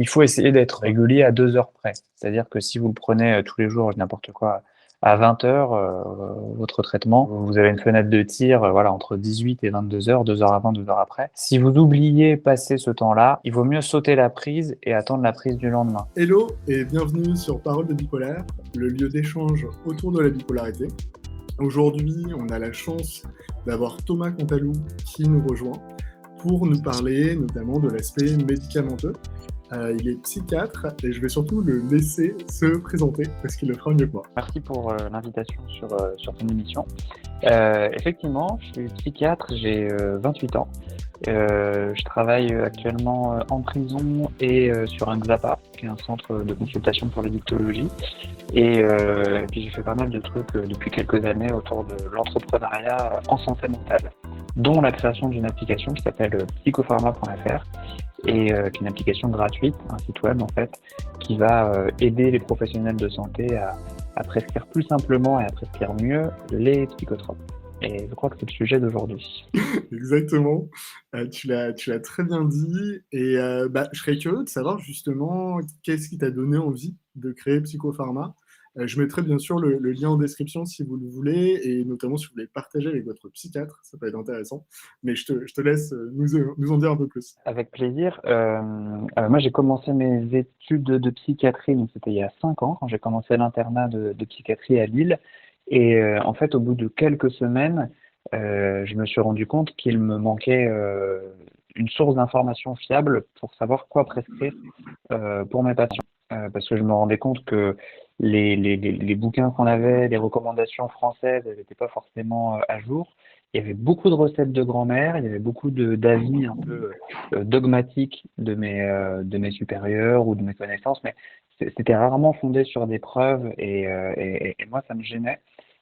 il faut essayer d'être régulier à 2 heures près. C'est-à-dire que si vous le prenez tous les jours, n'importe quoi, à 20 heures, votre traitement, vous avez une fenêtre de tir, voilà, entre 18 et 22 heures, 2 heures avant, 2 heures après. Si vous oubliez passer ce temps-là, il vaut mieux sauter la prise et attendre la prise du lendemain. Hello et bienvenue sur Parole de bipolaire, le lieu d'échange autour de la bipolarité. Aujourd'hui, on a la chance d'avoir Thomas Cantalou qui nous rejoint pour nous parler notamment de l'aspect médicamenteux. Il est psychiatre et je vais surtout le laisser se présenter parce qu'il le fera mieux que moi. Merci pour l'invitation sur ton émission. Effectivement, je suis psychiatre, j'ai 28 ans. Je travaille actuellement en prison et sur un XAPA, qui est un centre de consultation pour l'addictologie. Et puis j'ai fait pas mal de trucs depuis quelques années autour de l'entrepreneuriat en santé mentale, dont la création d'une application qui s'appelle psychopharma.fr et qui est une application gratuite, un site web en fait, qui va aider les professionnels de santé à prescrire plus simplement et à prescrire mieux les psychotropes. Et je crois que c'est le sujet d'aujourd'hui. Exactement, tu l'as très bien dit et je serais curieux de savoir justement qu'est-ce qui t'a donné envie de créer Psychopharma. Je mettrai bien sûr le lien en description si vous le voulez et notamment si vous voulez partager avec votre psychiatre, ça peut être intéressant, mais je te laisse nous en dire un peu plus. Avec plaisir. Moi, j'ai commencé mes études de psychiatrie, donc c'était il y a 5 ans, quand j'ai commencé l'internat de psychiatrie à Lille. Et en fait, au bout de quelques semaines, je me suis rendu compte qu'il me manquait une source d'information fiable pour savoir quoi prescrire pour mes patients. Parce que je me rendais compte que les bouquins qu'on avait, les recommandations françaises, elles n'étaient pas forcément à jour. Il y avait beaucoup de recettes de grand-mère, il y avait beaucoup d'avis un peu dogmatiques de mes supérieurs ou de mes connaissances, mais c'était rarement fondé sur des preuves et moi, ça me gênait.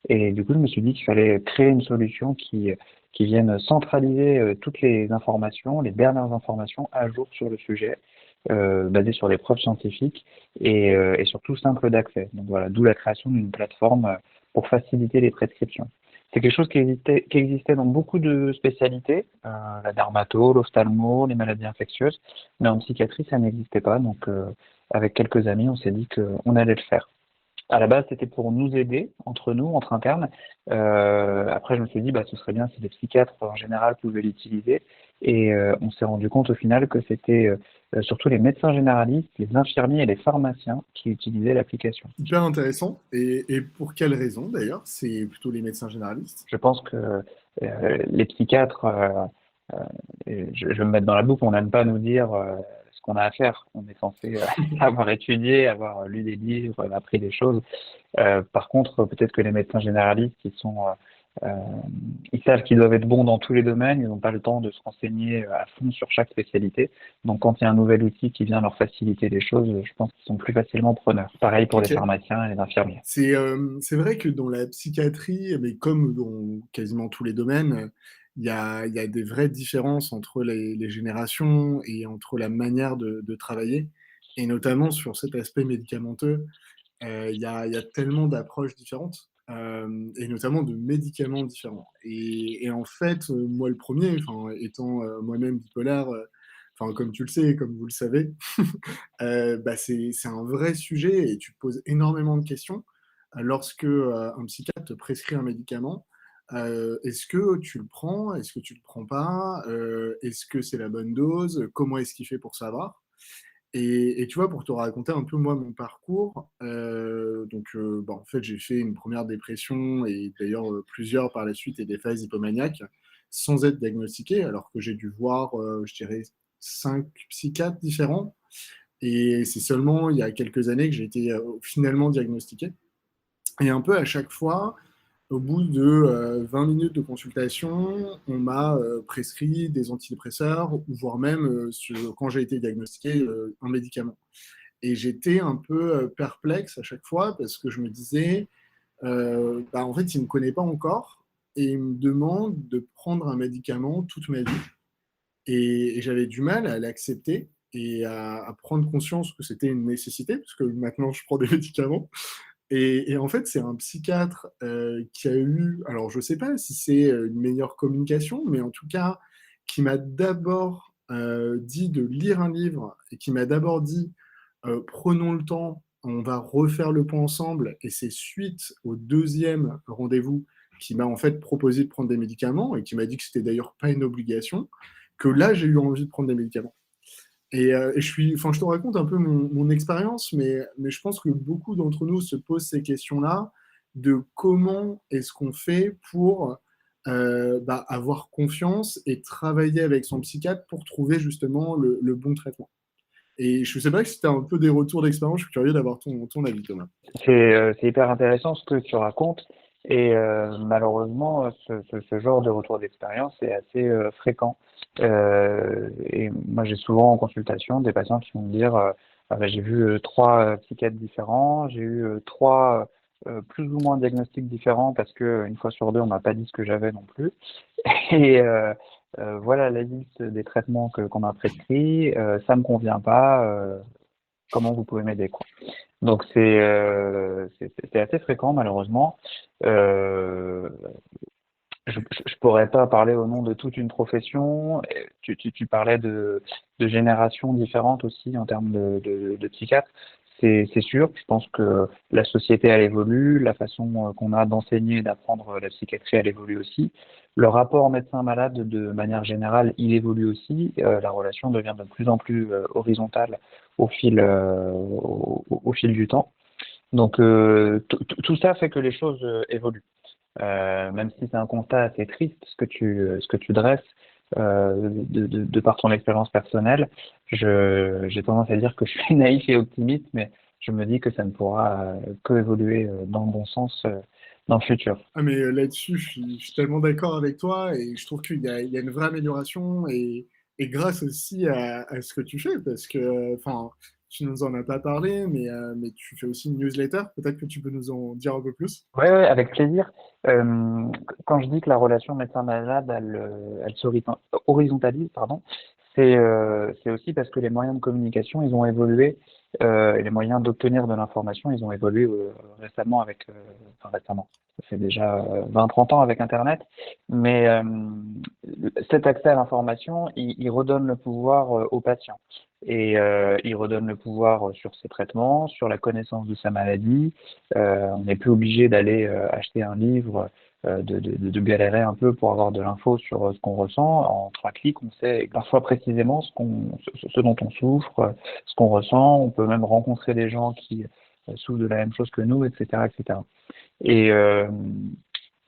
Et du coup, je me suis dit qu'il fallait créer une solution qui vienne centraliser toutes les informations, les dernières informations à jour sur le sujet, basées sur des preuves scientifiques et surtout simple d'accès. Donc voilà, d'où la création d'une plateforme pour faciliter les prescriptions. C'est quelque chose qui existait dans beaucoup de spécialités, la dermato, l'ophtalmo, les maladies infectieuses, mais en psychiatrie, ça n'existait pas. Donc, avec quelques amis, on s'est dit qu'on allait le faire. À la base, c'était pour nous aider, entre nous, entre internes. Après, je me suis dit, ce serait bien si les psychiatres, en général, pouvaient l'utiliser. Et on s'est rendu compte, au final, que c'était surtout les médecins généralistes, les infirmiers et les pharmaciens qui utilisaient l'application. Hyper intéressant et pour quelles raisons d'ailleurs? C'est plutôt les médecins généralistes? Je pense que les psychiatres, je vais me mettre dans la boucle, on n'aime pas nous dire ce qu'on a à faire. On est censé avoir étudié, avoir lu des livres, appris des choses. Par contre, peut-être que les médecins généralistes, ils savent qu'ils doivent être bons dans tous les domaines, ils n'ont pas le temps de se renseigner à fond sur chaque spécialité. Donc, quand il y a un nouvel outil qui vient leur faciliter les choses, je pense qu'ils sont plus facilement preneurs. Pareil pour les Ok. pharmaciens et les infirmiers. C'est vrai que dans la psychiatrie, mais comme dans quasiment tous les domaines, il y a des vraies différences entre les générations et entre la manière de travailler, et notamment sur cet aspect médicamenteux. Il y a tellement d'approches différentes, et notamment de médicaments différents. Et en fait, moi le premier, enfin, étant moi-même bipolaire, enfin, comme tu le sais, comme vous le savez, c'est un vrai sujet et tu te poses énormément de questions lorsque un psychiatre te prescrit un médicament. Est-ce que tu le prends? Est-ce que tu le prends pas? Est-ce que c'est la bonne dose? Comment est-ce qu'il fait pour savoir? Et tu vois, pour te raconter un peu moi mon parcours, en fait, j'ai fait une première dépression et d'ailleurs plusieurs par la suite et des phases hypomaniaques sans être diagnostiqué, alors que j'ai dû voir, je dirais, 5 psychiatres différents. Et c'est seulement il y a quelques années que j'ai été finalement diagnostiqué. Et un peu à chaque fois, au bout de 20 minutes de consultation, on m'a prescrit des antidépresseurs, ou voire même, quand j'ai été diagnostiqué, un médicament. Et j'étais un peu perplexe à chaque fois parce que je me disais, en fait, il ne me connaît pas encore et il me demande de prendre un médicament toute ma vie. Et j'avais du mal à l'accepter et à prendre conscience que c'était une nécessité, parce que maintenant je prends des médicaments. Et en fait, c'est un psychiatre qui a eu, alors je sais pas si c'est une meilleure communication, mais en tout cas, qui m'a d'abord dit de lire un livre et qui m'a d'abord dit prenons le temps, on va refaire le point ensemble, et c'est suite au deuxième rendez-vous qui m'a en fait proposé de prendre des médicaments et qui m'a dit que c'était d'ailleurs pas une obligation, que là j'ai eu envie de prendre des médicaments. Et enfin, je te raconte un peu mon expérience, mais je pense que beaucoup d'entre nous se posent ces questions-là de comment est-ce qu'on fait pour avoir confiance et travailler avec son psychiatre pour trouver justement le bon traitement. Et je sais pas si tu as un peu des retours d'expérience, je suis curieux d'avoir ton avis, Thomas. C'est hyper intéressant ce que tu racontes et malheureusement, ce genre de retour d'expérience est assez fréquent. Et moi, j'ai souvent en consultation des patients qui vont me dire ah ben, j'ai vu trois psychiatres différents, j'ai eu trois plus ou moins diagnostics différents parce que une fois sur deux, on m'a pas dit ce que j'avais non plus. Et voilà la liste des traitements qu'on m'a prescrits, ça me convient pas, comment vous pouvez m'aider, quoi. Donc c'est assez fréquent malheureusement. Euh, je pourrais pas parler au nom de toute une profession. Tu parlais de générations différentes aussi en termes de psychiatres. C'est sûr. Je pense que la société elle évolue, la façon qu'on a d'enseigner et d'apprendre la psychiatrie elle évolue aussi. Le rapport médecin-malade de manière générale il évolue aussi. La relation devient de plus en plus horizontale au fil du temps. Donc tout ça fait que les choses évoluent. Même si c'est un constat assez triste ce que tu dresses de par ton expérience personnelle, j'ai tendance à dire que je suis naïf et optimiste, mais je me dis que ça ne pourra que évoluer dans le bon sens dans le futur. Ah, mais là-dessus, je suis tellement d'accord avec toi, et je trouve qu'il y a une vraie amélioration, et grâce aussi à ce que tu fais, parce que, enfin, tu nous en as pas parlé, mais tu fais aussi une newsletter. Peut-être que tu peux nous en dire un peu plus. Oui, ouais, avec plaisir. Quand je dis que la relation médecin-malade, elle horizontalise, pardon, c'est aussi parce que les moyens de communication, ils ont évolué, et les moyens d'obtenir de l'information, ils ont évolué récemment enfin récemment, ça fait déjà 20-30 ans avec Internet, mais cet accès à l'information, il redonne le pouvoir aux patients. Et il redonne le pouvoir sur ses traitements, sur la connaissance de sa maladie, on n'est plus obligé d'aller acheter un livre, de galérer un peu pour avoir de l'info sur ce qu'on ressent. En 3 clics, on sait parfois précisément ce dont on souffre, ce qu'on ressent. On peut même rencontrer des gens qui souffrent de la même chose que nous, etc., etc. Et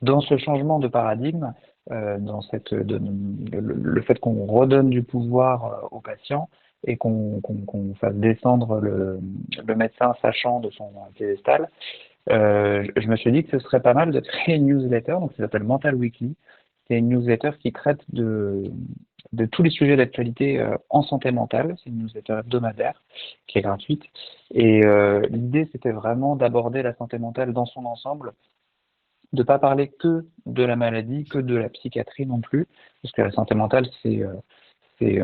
dans ce changement de paradigme, le fait qu'on redonne du pouvoir aux patients et qu'on fasse descendre le médecin sachant de son piédestal, je me suis dit que ce serait pas mal de créer une newsletter, donc ça s'appelle Mental Weekly. C'est une newsletter qui traite de tous les sujets d'actualité en santé mentale. C'est une newsletter hebdomadaire qui est gratuite. Et l'idée, c'était vraiment d'aborder la santé mentale dans son ensemble, de pas parler que de la maladie, que de la psychiatrie non plus, parce que la santé mentale,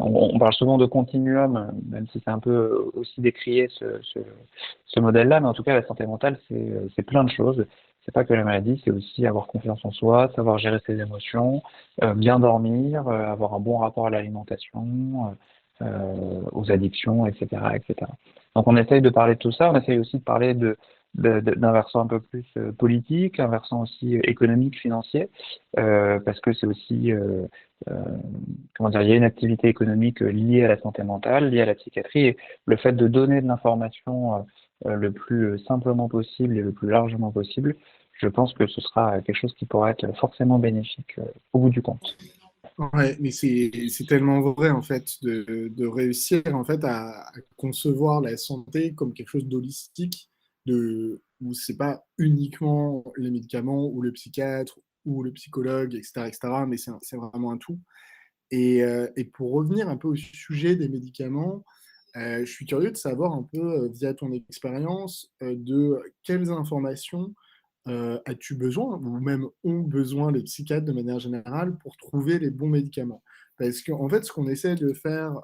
on parle souvent de continuum, même si c'est un peu aussi décrié ce modèle-là, mais en tout cas, la santé mentale, c'est plein de choses. C'est pas que la maladie, c'est aussi avoir confiance en soi, savoir gérer ses émotions, bien dormir, avoir un bon rapport à l'alimentation, aux addictions, etc., etc. Donc on essaye de parler de tout ça, on essaye aussi de parler d'un versant un peu plus politique, un versant aussi économique, financier, parce que c'est aussi euh, comment dire, il y a une activité économique liée à la santé mentale, liée à la psychiatrie, et le fait de donner de l'information le plus simplement possible et le plus largement possible, je pense que ce sera quelque chose qui pourra être forcément bénéfique au bout du compte. Ouais, mais c'est tellement vrai en fait de réussir en fait à concevoir la santé comme quelque chose d'holistique, où c'est pas uniquement les médicaments ou le psychiatre ou le psychologue, etc., mais c'est vraiment un tout. Et pour revenir un peu au sujet des médicaments, je suis curieux de savoir un peu, via ton expérience, de quelles informations as-tu besoin, ou même ont besoin les psychiatres de manière générale, pour trouver les bons médicaments? Parce qu'en fait, ce qu'on essaie de faire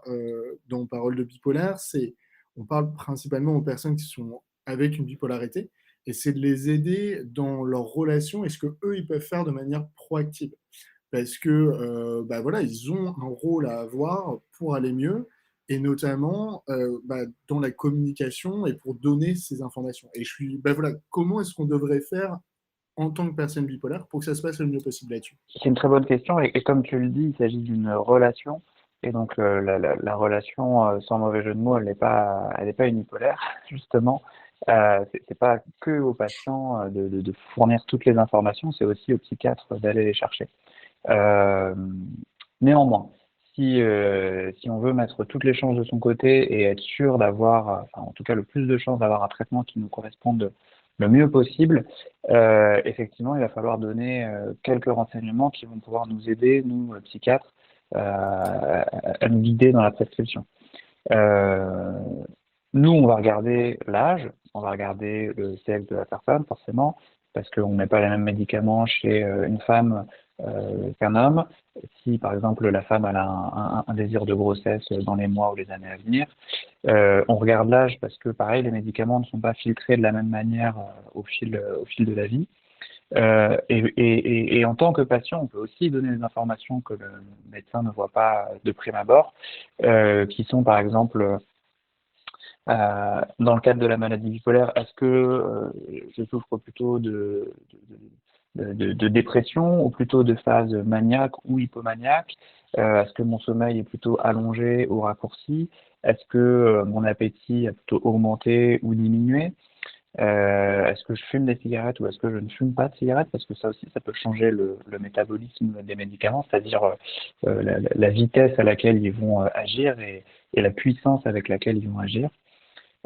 dans Parole de bipolaire, c'est on parle principalement aux personnes qui sont avec une bipolarité, et c'est de les aider dans leur relation et ce que eux ils peuvent faire de manière proactive. parce que bah, voilà, ils ont un rôle à avoir pour aller mieux, et notamment dans la communication et pour donner ces informations. Et bah, voilà, comment est-ce qu'on devrait faire en tant que personne bipolaire pour que ça se passe le mieux possible là-dessus? C'est une très bonne question et comme tu le dis, il s'agit d'une relation et donc la relation, sans mauvais jeu de mots, elle n'est pas unipolaire justement. C'est pas que aux patients de fournir toutes les informations, c'est aussi aux psychiatres d'aller les chercher. Euh, Néanmoins, si on veut mettre toutes les chances de son côté et être sûr d'avoir, enfin, en tout cas le plus de chances d'avoir un traitement qui nous corresponde le mieux possible, effectivement, il va falloir donner quelques renseignements qui vont pouvoir nous aider, nous, psychiatres, à nous guider dans la prescription. Euh, Nous, on va regarder l'âge, on va regarder le sexe de la personne, forcément, parce qu'on ne met pas les mêmes médicaments chez une femme qu'un homme. Si, par exemple, la femme elle a un désir de grossesse dans les mois ou les années à venir, on regarde l'âge parce que, pareil, les médicaments ne sont pas filtrés de la même manière au fil de la vie. Et en tant que patient, on peut aussi donner des informations que le médecin ne voit pas de prime abord, qui sont, par exemple, dans le cadre de la maladie bipolaire, est-ce que je souffre plutôt de dépression ou plutôt de phase maniaque ou hypomaniaque? Est-ce que mon sommeil est plutôt allongé ou raccourci? Est-ce que mon appétit a plutôt augmenté ou diminué? Est-ce que je fume des cigarettes ou est-ce que je ne fume pas de cigarettes? Parce que ça aussi, ça peut changer le métabolisme des médicaments, c'est-à-dire la vitesse à laquelle ils vont agir et la puissance avec laquelle ils vont agir.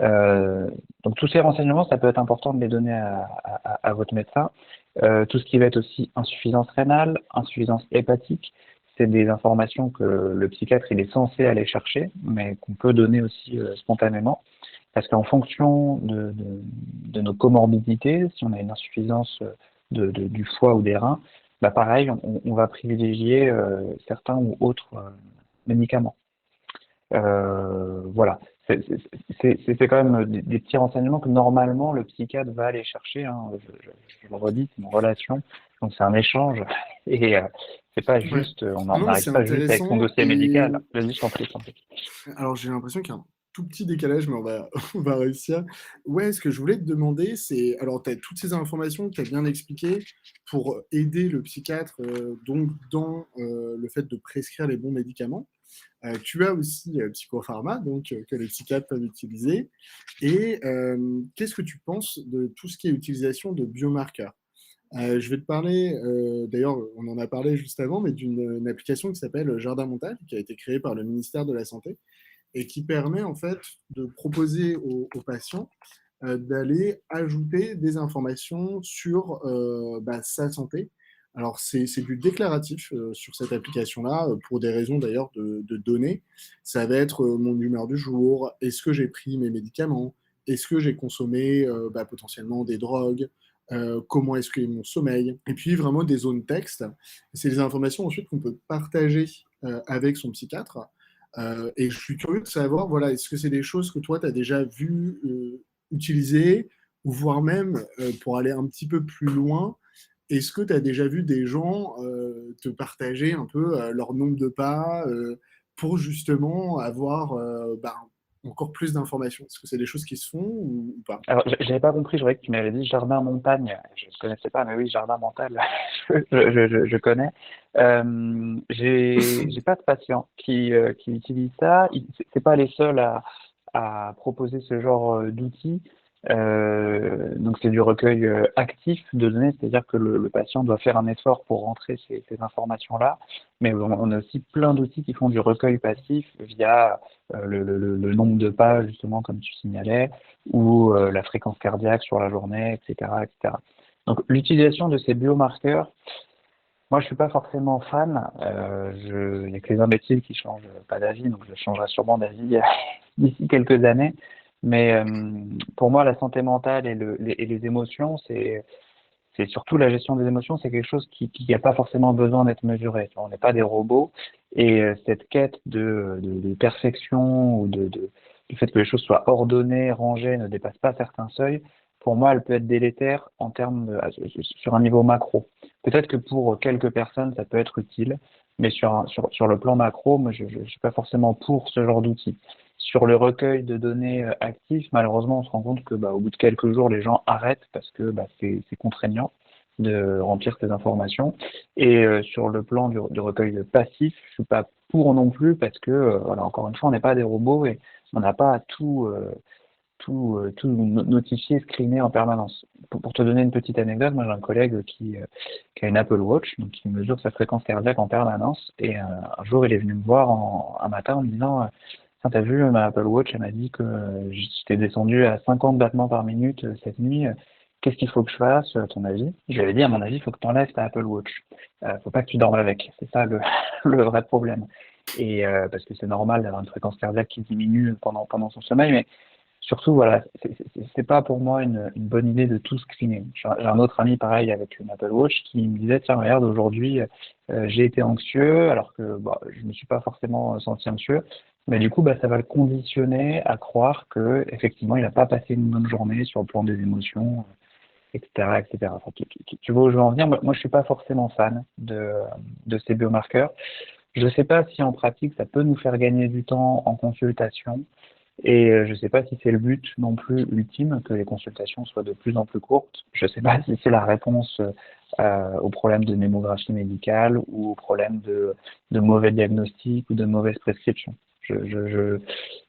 Euh, donc tous ces renseignements, ça peut être important de les donner à votre médecin. Tout ce qui va être aussi insuffisance rénale, insuffisance hépatique, c'est des informations que le psychiatre il est censé aller chercher, mais qu'on peut donner aussi spontanément, parce qu'en fonction de nos comorbidités, si on a une insuffisance du foie ou des reins, bah pareil, on va privilégier certains ou autres médicaments. Voilà. C'est quand même des petits renseignements que normalement le psychiatre va aller chercher. Hein. Je le redis, c'est une relation, donc c'est un échange. Et c'est pas Ouais. juste, on Non, mais n'arrive c'est pas juste avec son intéressant. dossier médical. Vas-y, je t'en prie, je t'en prie. Alors, j'ai l'impression qu'il y a un tout petit décalage, mais on va réussir. Ouais, ce que je voulais te demander, c'est, alors, tu as toutes ces informations que tu as bien expliquées pour aider le psychiatre donc dans le fait de prescrire les bons médicaments. Tu as aussi Psychopharma, donc que les psychiatres peuvent utiliser. Et qu'est-ce que tu penses de tout ce qui est utilisation de biomarqueurs? Je vais te parler, d'ailleurs, on en a parlé juste avant, mais d'une une application qui s'appelle Jardin Mental, qui a été créée par le ministère de la Santé et qui permet en fait de proposer aux patients d'aller ajouter des informations sur sa santé. Alors, c'est du déclaratif sur cette application-là, pour des raisons d'ailleurs de données. Ça va être mon humeur du jour, est-ce que j'ai pris mes médicaments, est-ce que j'ai consommé potentiellement des drogues, comment est-ce que est mon sommeil, et puis vraiment des zones texte. C'est des informations ensuite qu'on peut partager avec son psychiatre. Et je suis curieux de savoir, voilà, est-ce que c'est des choses que toi, tu as déjà vu utiliser, ou voire même, pour aller un petit peu plus loin, est-ce que tu as déjà vu des gens te partager un peu leur nombre de pas pour justement avoir encore plus d'informations? Est-ce que c'est des choses qui se font ou pas? Alors, j'avais pas compris, je voudrais que tu m'avais dit jardin montagne. Je ne connaissais pas, mais oui, jardin mental, je connais. J'ai pas de patients qui utilisent ça. C'est pas les seuls à proposer ce genre d'outils. Donc c'est du recueil actif de données, c'est-à-dire que le patient doit faire un effort pour rentrer ces informations-là. Mais on a aussi plein d'outils qui font du recueil passif via le nombre de pas, justement, comme tu signalais, ou la fréquence cardiaque sur la journée, etc., etc. Donc l'utilisation de ces biomarqueurs, moi je suis pas forcément fan. Il y a que les imbéciles qui changent pas d'avis, donc je changerai sûrement d'avis d'ici quelques années. Mais pour moi, la santé mentale et les émotions, c'est surtout la gestion des émotions, c'est quelque chose qui n'a pas forcément besoin d'être mesuré. On n'est pas des robots et cette quête de perfection ou du fait que les choses soient ordonnées, rangées, ne dépasse pas certains seuils. Pour moi, elle peut être délétère en termes sur un niveau macro. peut-être que pour quelques personnes, ça peut être utile, mais sur le plan macro, moi, je ne suis pas forcément pour ce genre d'outil. Sur le recueil de données actifs, malheureusement, on se rend compte que au bout de quelques jours, les gens arrêtent parce que c'est contraignant de remplir ces informations. Et sur le plan du recueil de passif, je suis pas pour non plus parce que, voilà, encore une fois, on n'est pas des robots et on n'a pas à tout notifier, screener en permanence. Pour te donner une petite anecdote, moi j'ai un collègue qui a une Apple Watch, donc qui mesure sa fréquence cardiaque en permanence, et un jour il est venu me voir un matin en me disant tiens, t'as vu ma Apple Watch, elle m'a dit que j'étais descendu à 50 battements par minute cette nuit, qu'est-ce qu'il faut que je fasse à ton avis? Je lui avais dit à mon avis, il faut que tu enlèves ta Apple Watch. Faut pas que tu dormes avec, c'est ça le vrai problème. Et parce que c'est normal d'avoir une fréquence cardiaque qui diminue pendant son sommeil, mais surtout, voilà, c'est pas pour moi une bonne idée de tout screener. J'ai un autre ami pareil avec une Apple Watch qui me disait, tiens, regarde, aujourd'hui, j'ai été anxieux, alors que je me suis pas forcément senti anxieux, mais du coup, ça va le conditionner à croire que effectivement, il n'a pas passé une bonne journée sur le plan des émotions, etc., etc. Enfin, tu vois où je veux en venir? Moi, je suis pas forcément fan de ces biomarqueurs. Je sais pas si en pratique, ça peut nous faire gagner du temps en consultation. Et je ne sais pas si c'est le but non plus ultime, que les consultations soient de plus en plus courtes. Je ne sais pas si c'est la réponse aux problèmes de mémographie médicale ou aux problèmes de mauvais diagnostics ou de mauvaises prescriptions.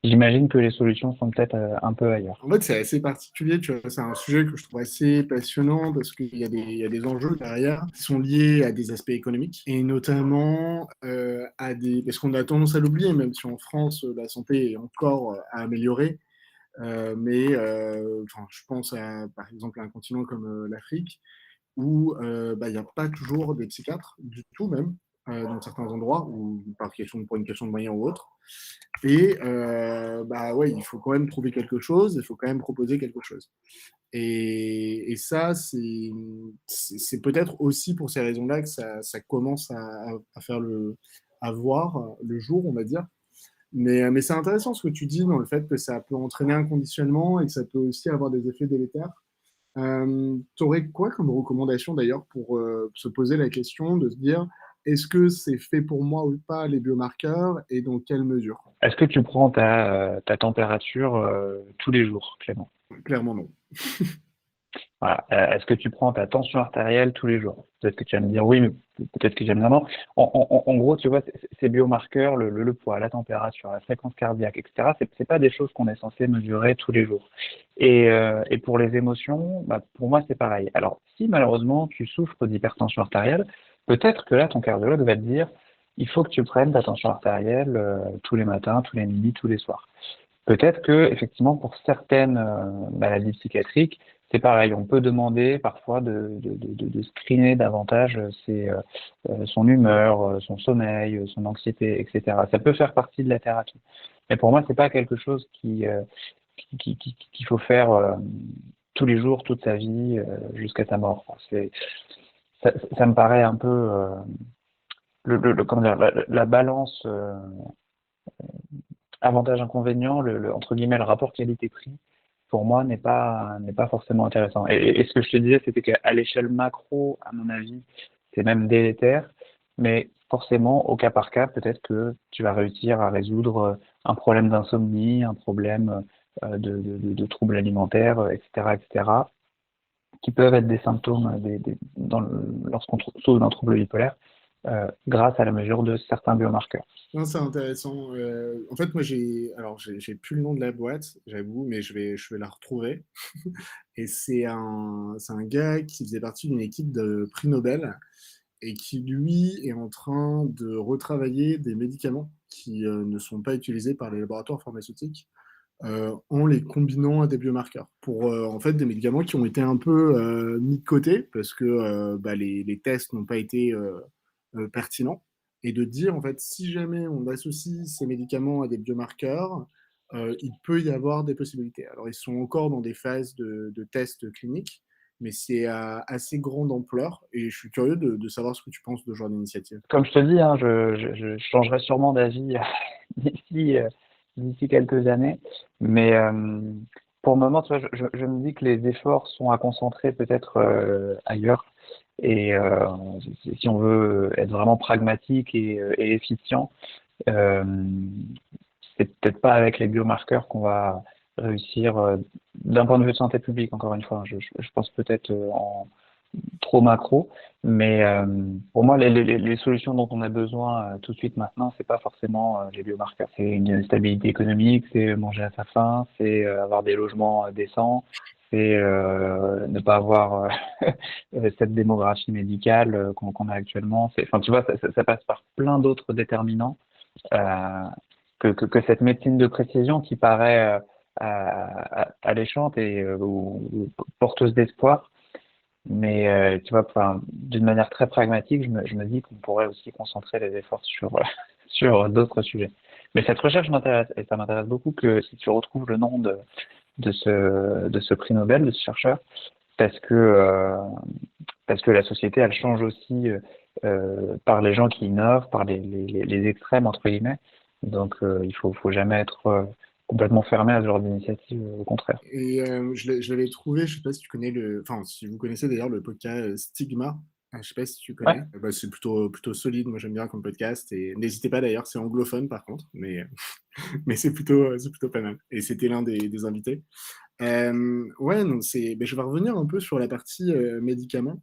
J'imagine que les solutions sont peut-être un peu ailleurs. En fait, c'est assez particulier, tu vois, c'est un sujet que je trouve assez passionnant parce il y a des enjeux derrière qui sont liés à des aspects économiques et notamment à des... Parce qu'on a tendance à l'oublier, même si en France, la santé est encore à améliorer, enfin, je pense à, par exemple, à un continent comme l'Afrique, où il n'y a pas toujours des psychiatres, du tout même, dans certains endroits, ou pour une question de moyens ou autre. Et ouais, il faut quand même trouver quelque chose, il faut quand même proposer quelque chose. Et ça, c'est peut-être aussi pour ces raisons-là que ça commence à faire à voir le jour, on va dire. Mais c'est intéressant ce que tu dis dans le fait que ça peut entraîner un conditionnement et que ça peut aussi avoir des effets délétères. Tu aurais quoi comme recommandation d'ailleurs pour se poser la question de se dire est-ce que c'est fait pour moi ou pas les biomarqueurs et dans quelle mesure? Est-ce que tu prends ta température tous les jours, Clément? Clairement non. Voilà. Est-ce que tu prends ta tension artérielle tous les jours? Peut-être que tu vas me dire oui, mais peut-être que j'aime bien non. En gros, tu vois, ces biomarqueurs, le poids, la température, la fréquence cardiaque, etc., c'est pas des choses qu'on est censé mesurer tous les jours. Et pour les émotions, pour moi, c'est pareil. Alors, si malheureusement tu souffres d'hypertension artérielle, peut-être que là, ton cardiologue va te dire, il faut que tu prennes ta tension artérielle tous les matins, tous les midis, tous les soirs. Peut-être que, effectivement, pour certaines maladies psychiatriques, c'est pareil. On peut demander parfois de screener davantage son humeur, son sommeil, son anxiété, etc. Ça peut faire partie de la thérapie. Mais pour moi, c'est pas quelque chose qu'il faut faire tous les jours, toute sa vie, jusqu'à sa mort. Ça me paraît un peu comment dire, la balance avantage-inconvénient, entre guillemets, le rapport qualité-prix, pour moi, n'est pas forcément intéressant. Et ce que je te disais, c'était qu'à l'échelle macro, à mon avis, c'est même délétère, mais forcément, au cas par cas, peut-être que tu vas réussir à résoudre un problème d'insomnie, un problème de troubles alimentaires, etc., etc., qui peuvent être des symptômes lorsqu'on souffre d'un trouble bipolaire, grâce à la mesure de certains biomarqueurs. Non, c'est intéressant. En fait, moi, j'ai plus le nom de la boîte, j'avoue, mais je vais la retrouver. Et c'est un gars qui faisait partie d'une équipe de prix Nobel et qui, lui, est en train de retravailler des médicaments qui ne sont pas utilisés par les laboratoires pharmaceutiques en les combinant à des biomarqueurs. Pour, en fait, des médicaments qui ont été un peu mis de côté parce que les tests n'ont pas été pertinents et de dire, en fait, si jamais on associe ces médicaments à des biomarqueurs, il peut y avoir des possibilités. Alors, ils sont encore dans des phases de tests cliniques, mais c'est à assez grande ampleur et je suis curieux de savoir ce que tu penses de ce genre d'initiative. Comme je te dis, hein, je changerai sûrement d'avis d'ici quelques années, mais pour le moment, tu vois, je me dis que les efforts sont à concentrer peut-être ailleurs. Et si on veut être vraiment pragmatique et efficient, euh, c'est peut-être pas avec les biomarqueurs qu'on va réussir d'un point de vue de santé publique, encore une fois. Je pense peut-être en trop macro, mais pour moi, les solutions dont on a besoin tout de suite maintenant, c'est pas forcément les biomarqueurs. C'est une stabilité économique, c'est manger à sa faim, c'est avoir des logements décents, c'est ne pas avoir cette démographie médicale qu'on a actuellement. Enfin, tu vois, ça passe par plein d'autres déterminants euh, que cette médecine de précision qui paraît alléchante et ou porteuse d'espoir. Mais tu vois, enfin, d'une manière très pragmatique, je me dis qu'on pourrait aussi concentrer les efforts sur, sur d'autres sujets. Mais cette recherche m'intéresse, et ça m'intéresse beaucoup que si tu retrouves le nom de ce prix Nobel, de ce chercheur, parce que, euh, parce que la société, elle change aussi par les gens qui innovent, par les extrêmes, entre guillemets. Donc, faut jamais être complètement fermé à ce genre d'initiative, au contraire. Et je l'avais trouvé, je sais pas si tu connais enfin, si vous connaissez d'ailleurs le podcast Stigma. Je sais pas si tu Ouais. connais. Bah, c'est plutôt solide. Moi, j'aime bien comme podcast. Et n'hésitez pas d'ailleurs, c'est anglophone par contre, mais, mais c'est plutôt pas mal. Et c'était l'un des invités. Ouais, donc ben, je vais revenir un peu sur la partie médicaments.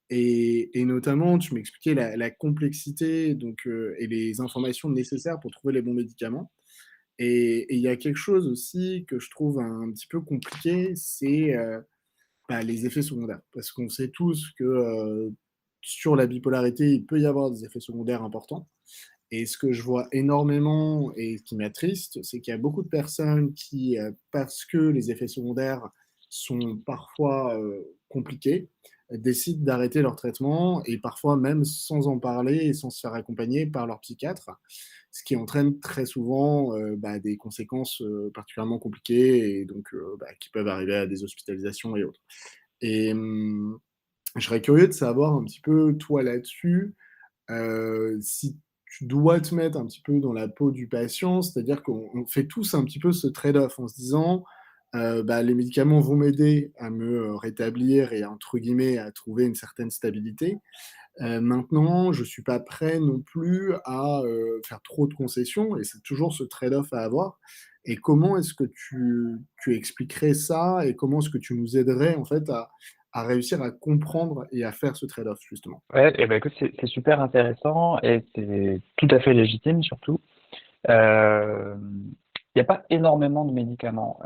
Et notamment, tu m'expliquais la complexité donc, et les informations nécessaires pour trouver les bons médicaments. Et il y a quelque chose aussi que je trouve un petit peu compliqué, c'est bah, les effets secondaires. Parce qu'on sait tous que sur la bipolarité, il peut y avoir des effets secondaires importants. Et ce que je vois énormément et qui m'attriste, c'est qu'il y a beaucoup de personnes qui, parce que les effets secondaires sont parfois compliqués, décident d'arrêter leur traitement et parfois même sans en parler et sans se faire accompagner par leur psychiatre, ce qui entraîne très souvent bah, des conséquences particulièrement compliquées et donc bah, qui peuvent arriver à des hospitalisations et autres. Et je serais curieux de savoir un petit peu, toi, là-dessus, si tu dois te mettre un petit peu dans la peau du patient, c'est-à-dire qu'on fait tous un petit peu ce trade-off en se disant, bah, les médicaments vont m'aider à me rétablir et entre guillemets «à trouver une certaine stabilité». Maintenant, je suis pas prêt non plus à, faire trop de concessions et c'est toujours ce trade-off à avoir et comment est-ce que tu expliquerais ça et comment est-ce que tu nous aiderais en fait à réussir à comprendre et à faire ce trade-off justement? Ouais, et ben écoute, c'est super intéressant et c'est tout à fait légitime surtout. Euh, Il n'y a pas énormément de médicaments.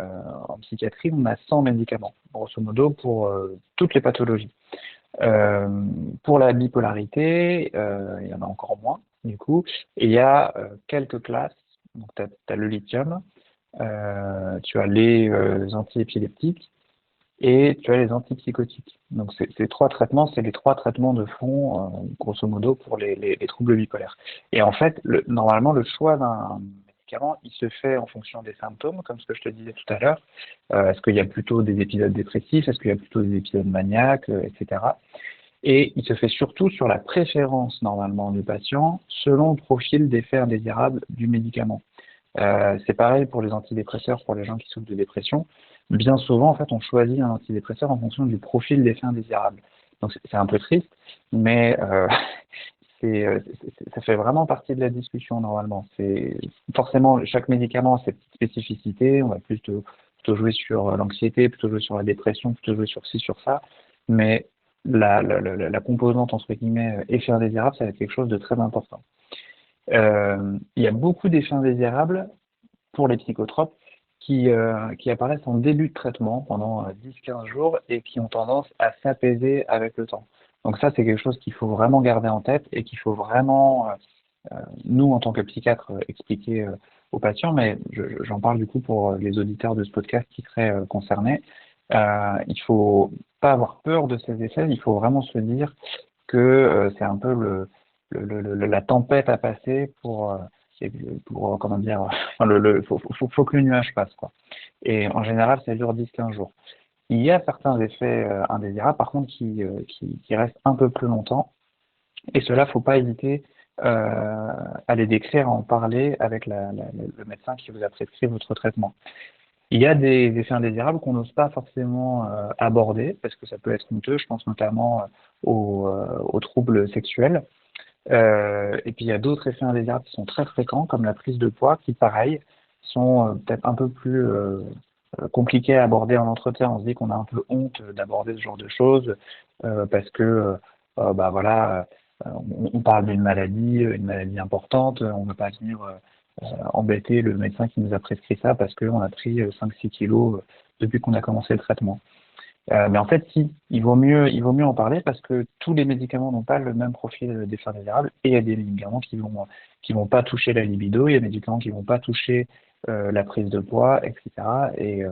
En psychiatrie, on a 100 médicaments, grosso modo, pour toutes les pathologies. Euh, pour la bipolarité, il y en a encore moins, du coup. Et il y a quelques classes. Donc, tu as, le lithium, tu as les antiépileptiques et tu as les antipsychotiques. Donc, ces trois traitements, c'est les trois traitements de fond, grosso modo, pour les troubles bipolaires. Et en fait, normalement, le choix d'un médicament, il se fait en fonction des symptômes, comme ce que je te disais tout à l'heure. Est-ce qu'il y a plutôt des épisodes dépressifs? Est-ce qu'il y a plutôt des épisodes maniaques, etc. Et il se fait surtout sur la préférence, normalement, du patient, selon le profil d'effet indésirable du médicament. C'est pareil pour les antidépresseurs, pour les gens qui souffrent de dépression. Bien souvent, en fait, on choisit un antidépresseur en fonction du profil d'effet indésirable. Donc c'est un peu triste, mais ça fait vraiment partie de la discussion normalement. C'est forcément chaque médicament a ses petites spécificités. On va plutôt jouer sur l'anxiété, plutôt jouer sur la dépression, plutôt jouer sur ci, sur ça. Mais la composante entre guillemets effet indésirable, ça va être quelque chose de très important. Il y a beaucoup d'effets indésirables pour les psychotropes qui apparaissent en début de traitement pendant 10-15 jours et qui ont tendance à s'apaiser avec le temps. Donc ça, c'est quelque chose qu'il faut vraiment garder en tête et qu'il faut vraiment, nous, en tant que psychiatre, expliquer aux patients, mais j'en parle du coup pour les auditeurs de ce podcast qui seraient concernés. Il faut pas avoir peur de ces effets, il faut vraiment se dire que c'est un peu la tempête à passer pour comment dire, enfin, faut que le nuage passe, quoi. Et en général, ça dure 10-15 jours. Il y a certains effets indésirables, par contre, qui restent un peu plus longtemps. Et cela, faut pas hésiter à les décrire, à en parler avec le médecin qui vous a prescrit votre traitement. Il y a des effets indésirables qu'on n'ose pas forcément aborder parce que ça peut être honteux. Je pense notamment aux troubles sexuels. Et puis il y a d'autres effets indésirables qui sont très fréquents, comme la prise de poids, qui pareil, sont peut-être un peu plus compliqués à aborder en entretien. On se dit qu'on a un peu honte d'aborder ce genre de choses parce que bah voilà, on parle d'une une maladie importante, on ne veut pas venir embêter le médecin qui nous a prescrit ça parce qu'on a pris 5-6 kilos depuis qu'on a commencé le traitement. Mais en fait, si, il vaut mieux en parler parce que tous les médicaments n'ont pas le même profil d'effet indésirable et il y a des médicaments qui vont pas toucher la libido, il y a des médicaments qui vont pas toucher la prise de poids, etc. Et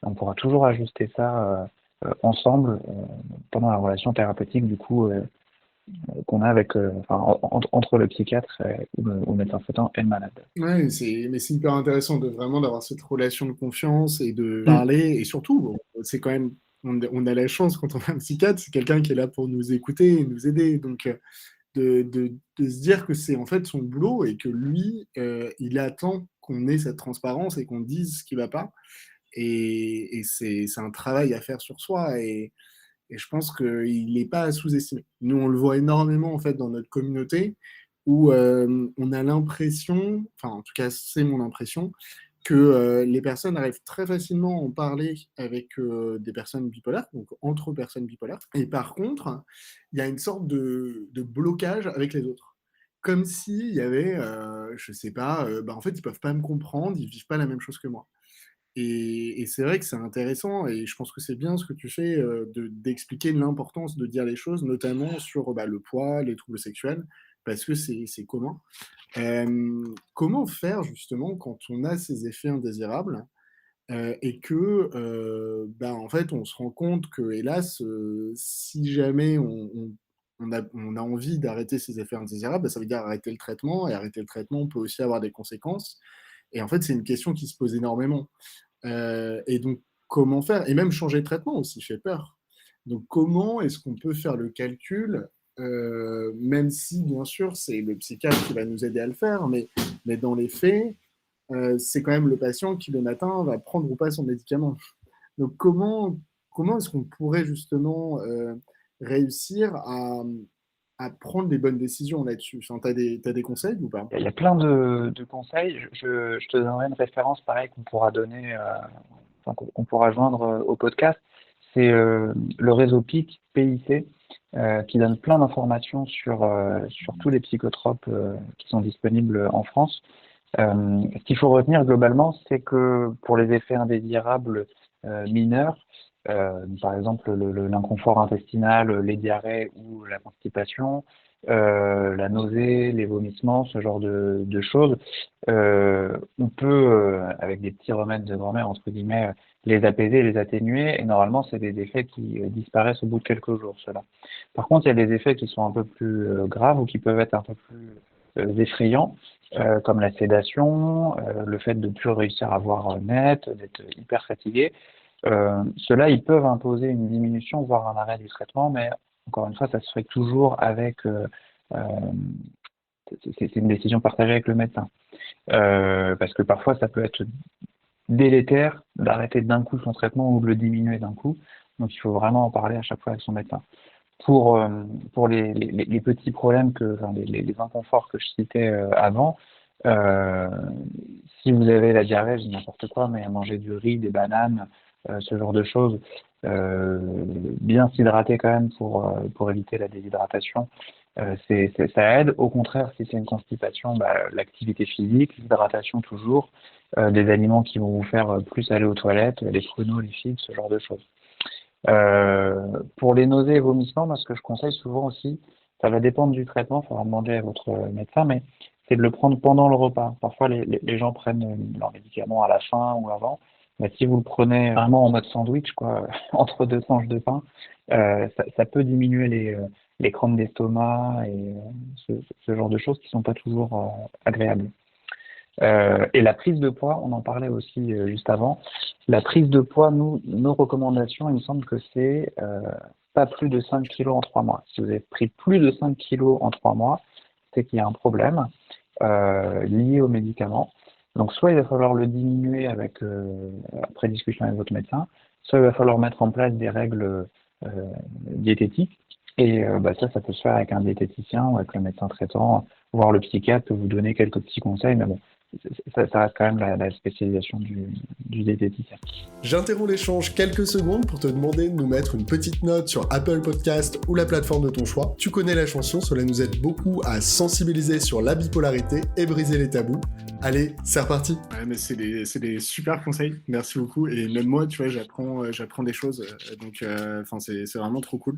on pourra toujours ajuster ça ensemble pendant la relation thérapeutique du coup qu'on a avec, entre le psychiatre ou le médecin traitant et le malade. Ouais, mais c'est hyper intéressant de vraiment d'avoir cette relation de confiance et de Mm. parler. Et surtout, bon, c'est quand même, on a la chance quand on a un psychiatre, c'est quelqu'un qui est là pour nous écouter et nous aider. Donc, de se dire que c'est en fait son boulot et que lui, il attend qu'on ait cette transparence et qu'on dise ce qui va pas. Et c'est un travail à faire sur soi. Et je pense qu'il n'est pas à sous-estimer. Nous, on le voit énormément en fait dans notre communauté où on a l'impression, enfin en tout cas c'est mon impression, que les personnes arrivent très facilement à en parler avec des personnes bipolaires, donc entre personnes bipolaires. Et par contre, il y a une sorte de blocage avec les autres. Comme s'il y avait, je sais pas, bah, en fait, ils peuvent pas me comprendre, ils vivent pas la même chose que moi. Et c'est vrai que c'est intéressant et je pense que c'est bien ce que tu fais, d'expliquer l'importance de dire les choses, notamment sur, bah, le poids, les troubles sexuels, parce que c'est commun. Comment faire justement quand on a ces effets indésirables, et que, bah, en fait, on se rend compte que, hélas, si jamais on a envie d'arrêter ces effets indésirables, bah, ça veut dire arrêter le traitement et arrêter le traitement peut aussi avoir des conséquences et en fait, c'est une question qui se pose énormément. Et donc, comment faire? Et même changer de traitement aussi fait peur. Donc, comment est-ce qu'on peut faire le calcul, même si, bien sûr, c'est le psychiatre qui va nous aider à le faire, mais dans les faits, c'est quand même le patient qui, le matin, va prendre ou pas son médicament. Donc, comment est-ce qu'on pourrait justement réussir à prendre les bonnes décisions là-dessus? Enfin, t'as des conseils ou pas? Il y a plein de conseils. Je te donnerai une référence pareil qu'on pourra donner, qu'on pourra joindre au podcast. C'est le réseau PIC, qui donne plein d'informations sur tous les psychotropes qui sont disponibles en France. Ce qu'il faut retenir globalement, c'est que pour les effets indésirables mineurs, par exemple l'inconfort intestinal, les diarrhées ou la constipation, la nausée, les vomissements, ce genre de choses, on peut, avec des petits remèdes de grand-mère, entre guillemets, les apaiser, les atténuer, et normalement, c'est des effets qui disparaissent au bout de quelques jours, cela. Par contre, il y a des effets qui sont un peu plus graves ou qui peuvent être un peu plus effrayants, comme la sédation, le fait de ne plus réussir à voir net, d'être hyper fatigué. Ceux-là, ils peuvent imposer une diminution, voire un arrêt du traitement, mais encore une fois, ça se fait toujours avec, euh, c'est une décision partagée avec le médecin. Parce que parfois, ça peut être délétère d'arrêter d'un coup son traitement ou de le diminuer d'un coup. Donc, il faut vraiment en parler à chaque fois avec son médecin. Pour, euh, pour les petits problèmes, enfin, les inconforts que je citais avant, euh, si vous avez la diarrhée, je dis n'importe quoi, mais à manger du riz, des bananes, ce genre de choses, euh, bien s'hydrater quand même pour éviter la déshydratation, ça aide. Au contraire, si c'est une constipation, bah, l'activité physique, l'hydratation toujours, des aliments qui vont vous faire plus aller aux toilettes, les pruneaux, les figues, ce genre de choses. Pour les nausées et vomissements, moi, ce que je conseille souvent aussi, ça va dépendre du traitement, il faudra demander à votre médecin, mais c'est de le prendre pendant le repas. Parfois, les gens prennent leurs médicaments à la fin ou avant. Mais si vous le prenez vraiment en mode sandwich, quoi, entre deux tranches de pain, ça peut diminuer les crampes d'estomac et ce genre de choses qui sont pas toujours agréables. Et la prise de poids, on en parlait aussi juste avant. La prise de poids, nous, nos recommandations, il me semble que c'est pas plus de 5 kilos en 3 mois. Si vous avez pris plus de 5 kilos en 3 mois, c'est qu'il y a un problème lié aux médicaments. Donc soit il va falloir le diminuer avec après discussion avec votre médecin, soit il va falloir mettre en place des règles diététiques Et ça peut se faire avec un diététicien ou avec le médecin traitant, voire le psychiatre peut vous donner quelques petits conseils, mais bon, ça reste quand même la spécialisation du diététicien. J'interromps l'échange quelques secondes pour te demander de nous mettre une petite note sur Apple Podcast ou la plateforme de ton choix. Tu connais la chanson, cela nous aide beaucoup à sensibiliser sur la bipolarité et briser les tabous. Allez, c'est reparti. Ouais, mais c'est des super conseils, merci beaucoup. Et même moi, tu vois, j'apprends des choses, donc c'est vraiment trop cool.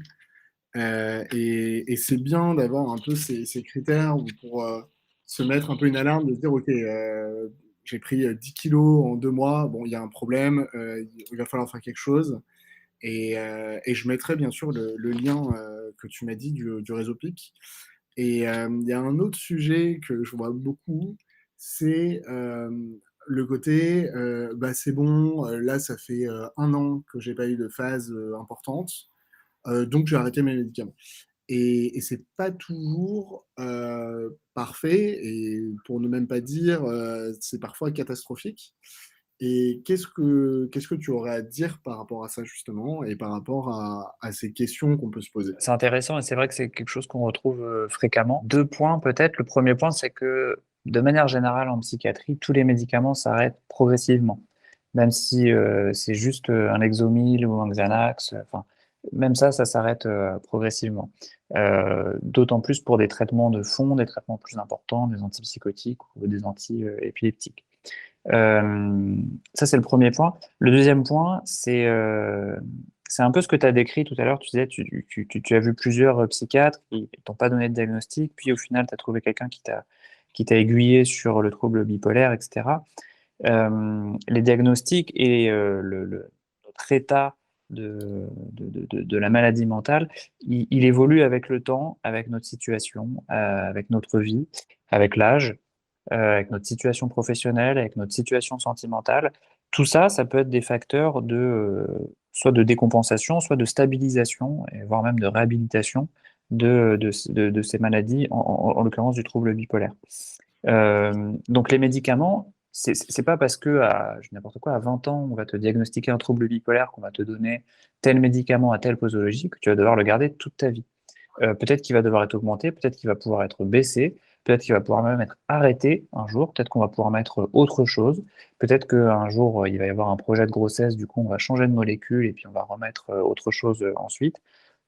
Et c'est bien d'avoir un peu ces critères pour se mettre un peu une alarme, de se dire, ok, j'ai pris 10 kilos en 2 mois, bon, il y a un problème, il va falloir faire quelque chose. Et je mettrai bien sûr le lien que tu m'as dit du réseau PIC. Et il y a un autre sujet que je vois beaucoup, c'est le côté, c'est bon, là ça fait 1 an que j'ai pas eu de phase importante, donc j'ai arrêté mes médicaments. Et c'est pas toujours parfait, et pour ne même pas dire, c'est parfois catastrophique. Et qu'est-ce que tu aurais à dire par rapport à ça justement, et par rapport à ces questions qu'on peut se poser? C'est intéressant et c'est vrai que c'est quelque chose qu'on retrouve fréquemment. Deux points peut-être. Le premier point, c'est que de manière générale en psychiatrie, tous les médicaments s'arrêtent progressivement. Même si c'est juste un Lexomil ou un Xanax, enfin, même ça s'arrête progressivement. D'autant plus pour des traitements de fond, des traitements plus importants, des antipsychotiques ou des anti-épileptiques. Euh, Ça, c'est le premier point. Le deuxième point, c'est un peu ce que tu as décrit tout à l'heure. Tu disais, tu as vu plusieurs psychiatres qui t'ont pas donné de diagnostic, puis au final, tu as trouvé quelqu'un qui t'a aiguillé sur le trouble bipolaire, etc. Les diagnostics et notre état de la maladie mentale, il évolue avec le temps, avec notre situation, avec notre vie, avec l'âge, avec notre situation professionnelle, avec notre situation sentimentale. Tout ça, ça peut être des facteurs soit de décompensation, soit de stabilisation, et voire même de réhabilitation de ces maladies, en l'occurrence du trouble bipolaire. Donc les médicaments, c'est pas parce que je dis n'importe quoi, à 20 ans, on va te diagnostiquer un trouble bipolaire, qu'on va te donner tel médicament à telle posologie, que tu vas devoir le garder toute ta vie. Peut-être qu'il va devoir être augmenté, peut-être qu'il va pouvoir être baissé, peut-être qu'il va pouvoir même être arrêté un jour, peut-être qu'on va pouvoir mettre autre chose, peut-être qu'un jour il va y avoir un projet de grossesse, du coup on va changer de molécule et puis on va remettre autre chose ensuite.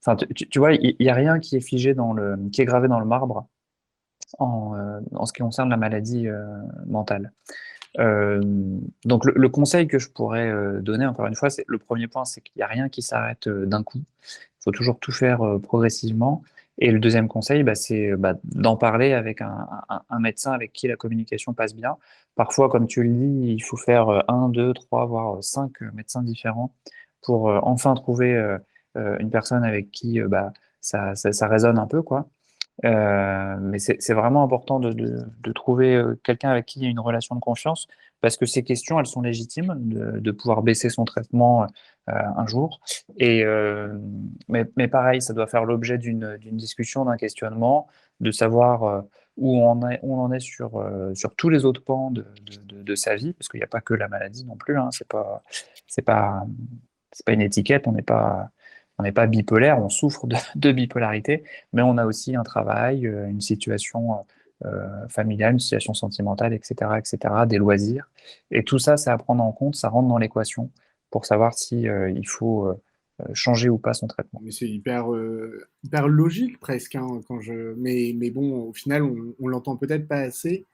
Enfin, tu vois, il n'y a rien qui est figé qui est gravé dans le marbre en ce qui concerne la maladie mentale. Euh, donc le conseil que je pourrais donner, encore une fois, c'est le premier point, c'est qu'il n'y a rien qui s'arrête d'un coup. Il faut toujours tout faire progressivement. Et le deuxième conseil, c'est d'en parler avec un médecin avec qui la communication passe bien. Parfois, comme tu le dis, il faut faire un, deux, trois, voire cinq médecins différents pour enfin trouver une personne avec qui ça résonne un peu, quoi. Mais c'est vraiment important de trouver quelqu'un avec qui il y a une relation de confiance, parce que ces questions, elles sont légitimes, de pouvoir baisser son traitement un jour. Mais pareil, ça doit faire l'objet d'une discussion, d'un questionnement, de savoir où on en est sur tous les autres pans de sa vie, parce qu'il n'y a pas que la maladie non plus, hein, c'est pas, c'est pas une étiquette, on n'est pas bipolaire, on souffre de bipolarité, mais on a aussi un travail, une situation familiale, une situation sentimentale, etc., etc., des loisirs. Et tout ça, c'est à prendre en compte, ça rentre dans l'équation pour savoir si il faut changer ou pas son traitement. Mais c'est hyper logique presque, hein, mais bon, au final, on l'entend peut-être pas assez.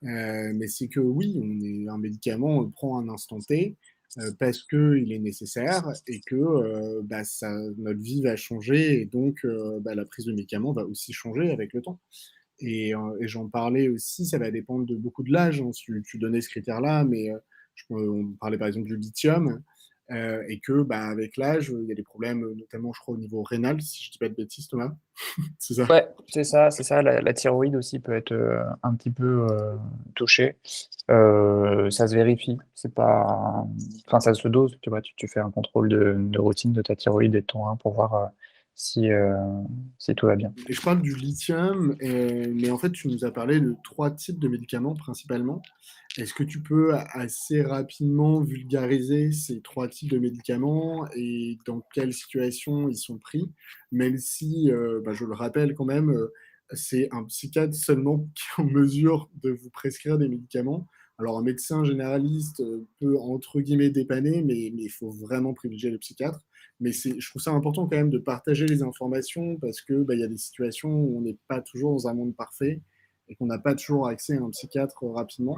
Mais c'est que oui, un médicament, on le prend à un instant T parce qu'il est nécessaire, et que notre vie va changer, et donc la prise de médicaments va aussi changer avec le temps. Et j'en parlais aussi, ça va dépendre de beaucoup de l'âge, hein. Tu donnais ce critère-là, mais on parlait par exemple du lithium, et que avec l'âge, il y a des problèmes, notamment je crois au niveau rénal, si je dis pas de bêtises, Thomas. C'est ça? Ouais, c'est ça, c'est ça. La thyroïde aussi peut être un petit peu touchée. Ça se vérifie. C'est pas, enfin, ça se dose. Tu vois, tu fais un contrôle de routine de ta thyroïde et de ton rein pour voir si, si tout va bien. Et je parle du lithium, mais en fait, tu nous as parlé de 3 types de médicaments principalement. Est-ce que tu peux assez rapidement vulgariser ces 3 types de médicaments et dans quelles situations ils sont pris? Même si, je le rappelle quand même, c'est un psychiatre seulement qui est en mesure de vous prescrire des médicaments. Alors un médecin généraliste, peut entre guillemets «dépanner», mais il faut vraiment privilégier le psychiatre. Mais je trouve ça important quand même de partager les informations parce que il y a des situations où on n'est pas toujours dans un monde parfait et qu'on n'a pas toujours accès à un psychiatre rapidement.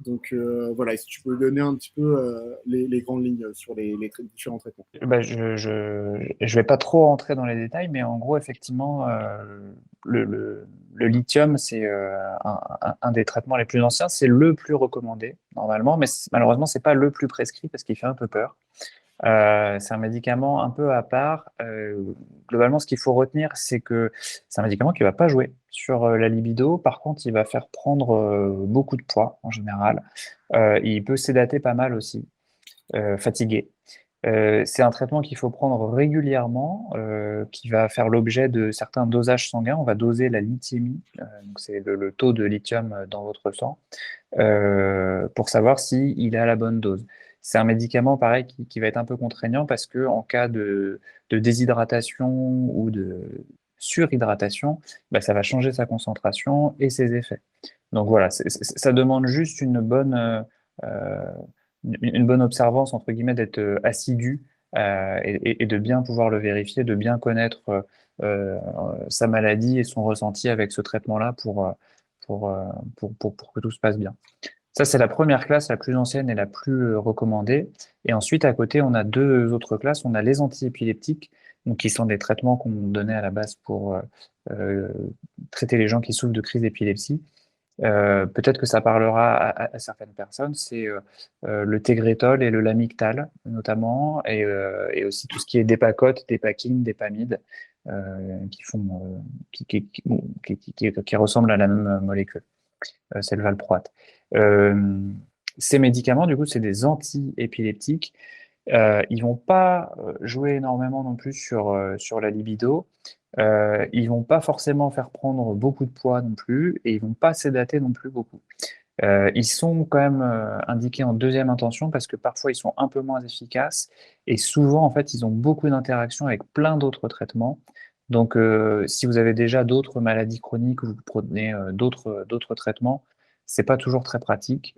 Donc voilà, si tu peux donner un petit peu les grandes lignes sur différents traitements. Bah, je vais pas trop rentrer dans les détails, mais en gros, effectivement, le, le, le lithium, c'est un des traitements les plus anciens. C'est le plus recommandé, normalement, mais malheureusement, c'est pas le plus prescrit parce qu'il fait un peu peur. C'est un médicament un peu à part. Globalement, ce qu'il faut retenir, c'est que c'est un médicament qui va pas jouer sur la libido. Par contre, il va faire prendre beaucoup de poids en général. Il peut sédater pas mal aussi, fatiguer. C'est un traitement qu'il faut prendre régulièrement, qui va faire l'objet de certains dosages sanguins. On va doser la lithiémie, donc c'est le taux de lithium dans votre sang, pour savoir si il est à la bonne dose. C'est un médicament, pareil, qui va être un peu contraignant parce que en cas de déshydratation ou de surhydratation, bah, ça va changer sa concentration et ses effets. Donc voilà, ça demande juste euh, une bonne observance, entre guillemets, d'être assidu et de bien pouvoir le vérifier, de bien connaître sa maladie et son ressenti avec ce traitement-là pour, euh, pour que tout se passe bien. Ça, c'est la première classe, la plus ancienne et la plus recommandée. Et ensuite, à côté, on a deux autres classes. On a les antiépileptiques, donc qui sont des traitements qu'on donnait à la base pour euh, traiter les gens qui souffrent de crise d'épilepsie. Peut-être que ça parlera à certaines personnes, c'est le Tegretol et le Lamictal notamment, et aussi tout ce qui est Dépacote, Dépakine, Dépamide, qui font, bon, qui ressemblent à la même molécule. C'est le valproate. Euh, Ces médicaments, du coup, c'est des anti-épileptiques. Ils vont pas jouer énormément non plus sur la libido. Ils vont pas forcément faire prendre beaucoup de poids non plus, et ils vont pas sédater non plus beaucoup. Ils sont quand même indiqués en deuxième intention parce que parfois ils sont un peu moins efficaces et souvent en fait ils ont beaucoup d'interactions avec plein d'autres traitements. Donc si vous avez déjà d'autres maladies chroniques ou vous prenez d'autres traitements, c'est pas toujours très pratique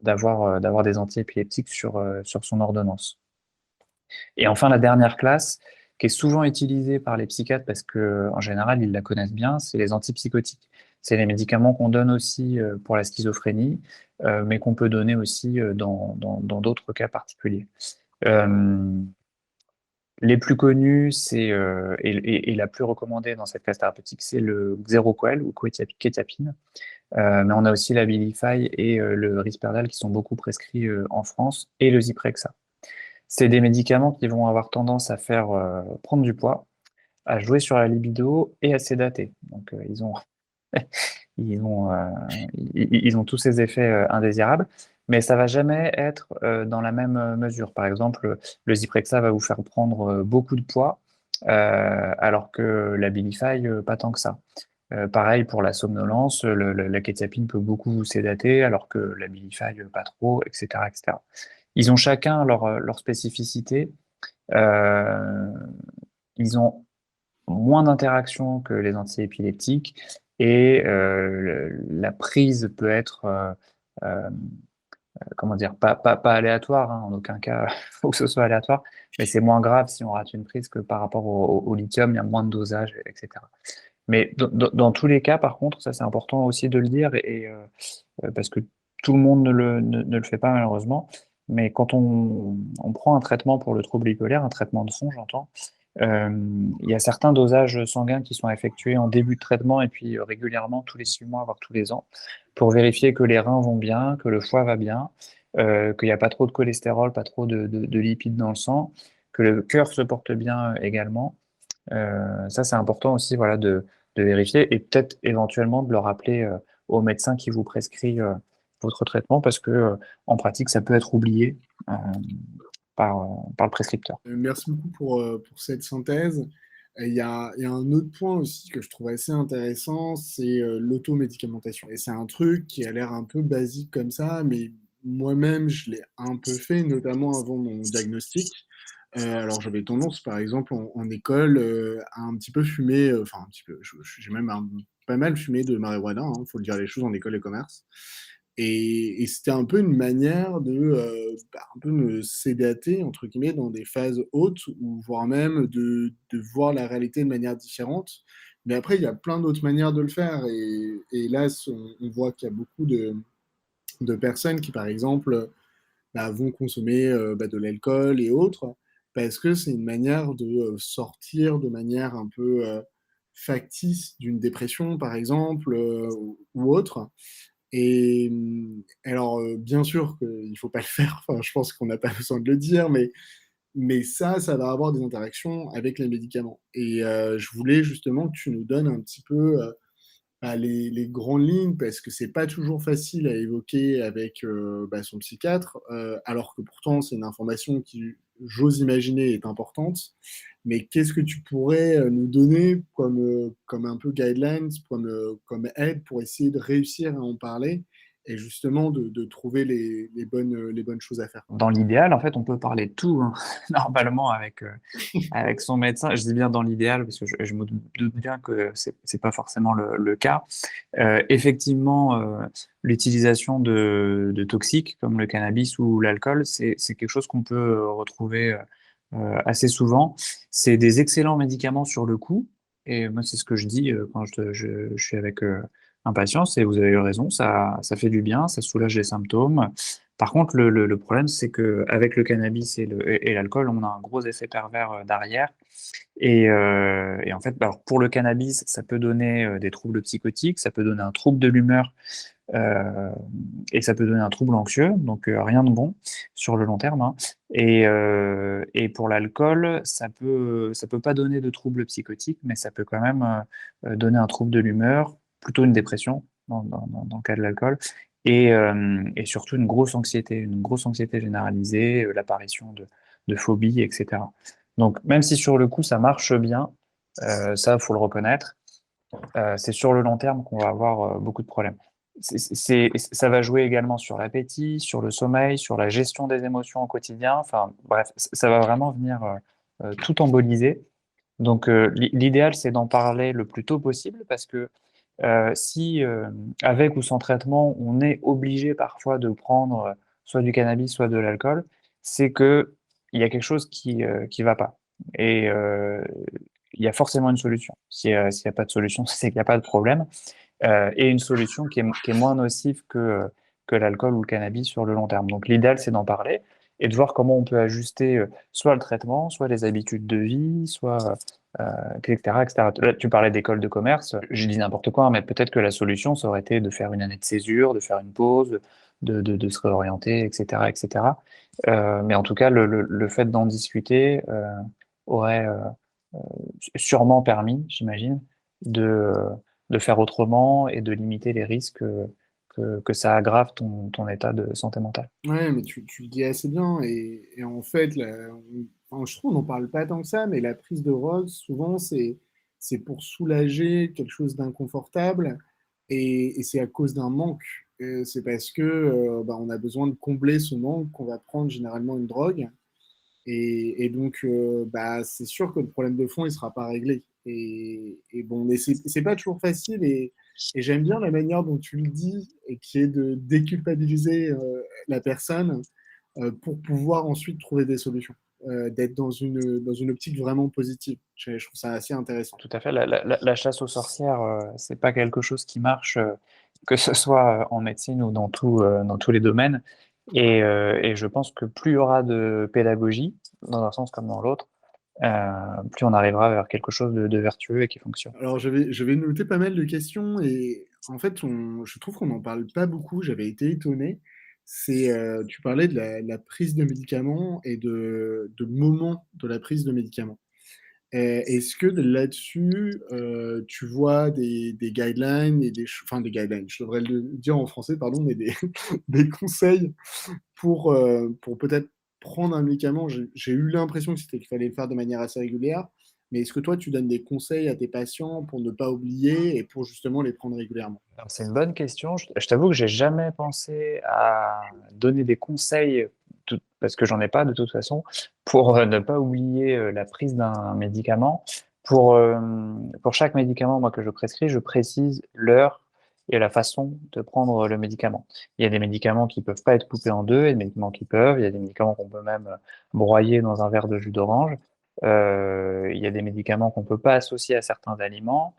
d'avoir des antiépileptiques sur son ordonnance. Et enfin, la dernière classe, qui est souvent utilisée par les psychiatres parce que en général, ils la connaissent bien, c'est les antipsychotiques. C'est les médicaments qu'on donne aussi pour la schizophrénie, mais qu'on peut donner aussi dans d'autres cas particuliers. Euh, les plus connus, et la plus recommandée dans cette classe thérapeutique, c'est le Xeroquel ou quetiapine. Mais on a aussi la Abilify et le Risperdal qui sont beaucoup prescrits en France, et le Zyprexa. C'est des médicaments qui vont avoir tendance à faire prendre du poids, à jouer sur la libido et à sédater. Donc ils ont, euh, ils ont tous ces effets indésirables, mais ça va jamais être dans la même mesure. Par exemple, le Zyprexa va vous faire prendre beaucoup de poids, alors que la Abilify, pas tant que ça. Pareil pour la somnolence, la quetiapine peut beaucoup vous sédater, alors que la Abilify, pas trop, etc., etc. Ils ont chacun leur spécificité. Euh, Ils ont moins d'interaction que les antiépileptiques et la prise peut être, euh, comment dire, pas aléatoire, hein, en aucun cas, il faut que ce soit aléatoire, mais c'est moins grave si on rate une prise que par rapport au lithium, il y a moins de dosage, etc. Mais dans tous les cas, par contre, ça c'est important aussi de le dire, parce que tout le monde ne le fait pas malheureusement, mais quand on prend un traitement pour le trouble bipolaire, un traitement de fond, j'entends, euh, il y a certains dosages sanguins qui sont effectués en début de traitement et puis régulièrement tous les 6 mois, voire tous les ans, pour vérifier que les reins vont bien, que le foie va bien, qu'il n'y a pas trop de cholestérol, pas trop de lipides dans le sang, que le cœur se porte bien également. Ça, c'est important aussi, voilà, de vérifier et peut-être éventuellement de le rappeler au médecin qui vous prescrit votre traitement parce que en pratique, ça peut être oublié par le prescripteur. Merci beaucoup pour cette synthèse. Et il y a un autre point aussi que je trouve assez intéressant, c'est l'automédicamentation. Et c'est un truc qui a l'air un peu basique comme ça, mais moi-même, je l'ai un peu fait, notamment avant mon diagnostic. Alors, j'avais tendance, par exemple, en école, à un petit peu fumer, enfin un petit peu, j'ai même pas mal fumé de marijuana, hein, faut le dire les choses, en école de commerce. Et c'était un peu une manière de, un peu me «sédater» entre guillemets dans des phases hautes ou voire même de voir la réalité de manière différente. Mais après, il y a plein d'autres manières de le faire et hélas, on voit qu'il y a beaucoup de personnes qui, par exemple, vont consommer, de l'alcool et autres, parce que c'est une manière de, sortir de manière un peu, factice d'une dépression, par exemple, ou autre. Et alors, bien sûr qu'il ne faut pas le faire, enfin, je pense qu'on n'a pas besoin de le dire, mais ça va avoir des interactions avec les médicaments. Et je voulais justement que tu nous donnes un petit peu, les grandes lignes, parce que c'est pas toujours facile à évoquer avec, son psychiatre, alors que pourtant c'est une information qui, j'ose imaginer, est importante. Mais qu'est-ce que tu pourrais, nous donner comme un peu guidelines, comme aide pour essayer de réussir à en parler et justement de trouver les bonnes choses à faire? Dans l'idéal, en fait, on peut parler de tout, hein, normalement avec son médecin. Je dis bien dans l'idéal parce que je me doute bien que c'est pas forcément le cas. Effectivement, l'utilisation de toxiques comme le cannabis ou l'alcool, c'est quelque chose qu'on peut retrouver assez souvent. C'est des excellents médicaments sur le coup. Et moi, c'est ce que je dis quand je suis avec un patient, c'est vous avez eu raison, ça fait du bien, ça soulage les symptômes. Par contre, le problème, c'est que avec le cannabis et l'alcool, on a un gros effet pervers derrière. Et en fait, alors pour le cannabis, ça peut donner des troubles psychotiques, ça peut donner un trouble de l'humeur euh, et ça peut donner un trouble anxieux, donc rien de bon sur le long terme, hein. Et pour l'alcool, ça peut pas donner de troubles psychotiques, mais ça peut quand même donner un trouble de l'humeur, plutôt une dépression dans le cas de l'alcool, et surtout une grosse anxiété généralisée, l'apparition de phobies, etc. Donc même si sur le coup ça marche bien, ça faut le reconnaître, c'est sur le long terme qu'on va avoir beaucoup de problèmes. Ça va jouer également sur l'appétit, sur le sommeil, sur la gestion des émotions au quotidien. Enfin, bref, ça va vraiment venir tout emboliser. Donc, l'idéal, c'est d'en parler le plus tôt possible parce que si, avec ou sans traitement, on est obligé parfois de prendre soit du cannabis, soit de l'alcool, c'est que il y a quelque chose qui va pas. Et il y a forcément une solution. S'il y a pas de solution, c'est qu'il y a pas de problème. Et une solution qui est moins nocive que l'alcool ou le cannabis sur le long terme. Donc l'idéal, c'est d'en parler et de voir comment on peut ajuster soit le traitement, soit les habitudes de vie, soit etc., etc. Là, tu parlais d'école de commerce, je dis n'importe quoi, hein, mais peut-être que la solution, ça aurait été de faire une année de césure, de faire une pause, de se réorienter, etc., etc. Mais en tout cas, le fait d'en discuter aurait euh, sûrement permis, j'imagine, de, de faire autrement et de limiter les risques que ça aggrave ton état de santé mentale. Ouais, mais tu le dis assez bien et en fait, enfin, je trouve on n'en parle pas tant que ça, mais la prise de drogue, souvent, c'est pour soulager quelque chose d'inconfortable et c'est à cause d'un manque. C'est parce que on a besoin de combler ce manque qu'on va prendre généralement une drogue. Et donc, c'est sûr que le problème de fond, il ne sera pas réglé. Et bon, mais c'est pas toujours facile. Et j'aime bien la manière dont tu le dis, et qui est de déculpabiliser la personne pour pouvoir ensuite trouver des solutions, d'être dans une optique vraiment positive. Je trouve ça assez intéressant. Tout à fait. La chasse aux sorcières, c'est pas quelque chose qui marche, que ce soit en médecine ou dans tous les domaines. Et je pense que plus il y aura de pédagogie, dans un sens comme dans l'autre, plus on arrivera vers quelque chose de vertueux et qui fonctionne. Alors, je vais noter pas mal de questions et en fait, je trouve qu'on n'en parle pas beaucoup. J'avais été étonné. Tu parlais de la prise de médicaments et de moment de la prise de médicaments. Est-ce que là-dessus, tu vois des guidelines et enfin des guidelines, je devrais le dire en français, pardon, mais des, des conseils pour peut-être prendre un médicament? J'ai eu l'impression que c'était qu'il fallait le faire de manière assez régulière, mais est-ce que toi, tu donnes des conseils à tes patients pour ne pas oublier et pour justement les prendre régulièrement? Alors, c'est une bonne question. Je t'avoue que j'ai jamais pensé à donner des conseils, parce que j'en ai pas de toute façon, pour ne pas oublier la prise d'un médicament. Pour, euh, pour chaque médicament moi, que je prescris, je précise l'heure et la façon de prendre le médicament. Il y a des médicaments qui peuvent pas être coupés en deux, et des médicaments qui peuvent. Il y a des médicaments qu'on peut même broyer dans un verre de jus d'orange. Il y a des médicaments qu'on peut pas associer à certains aliments.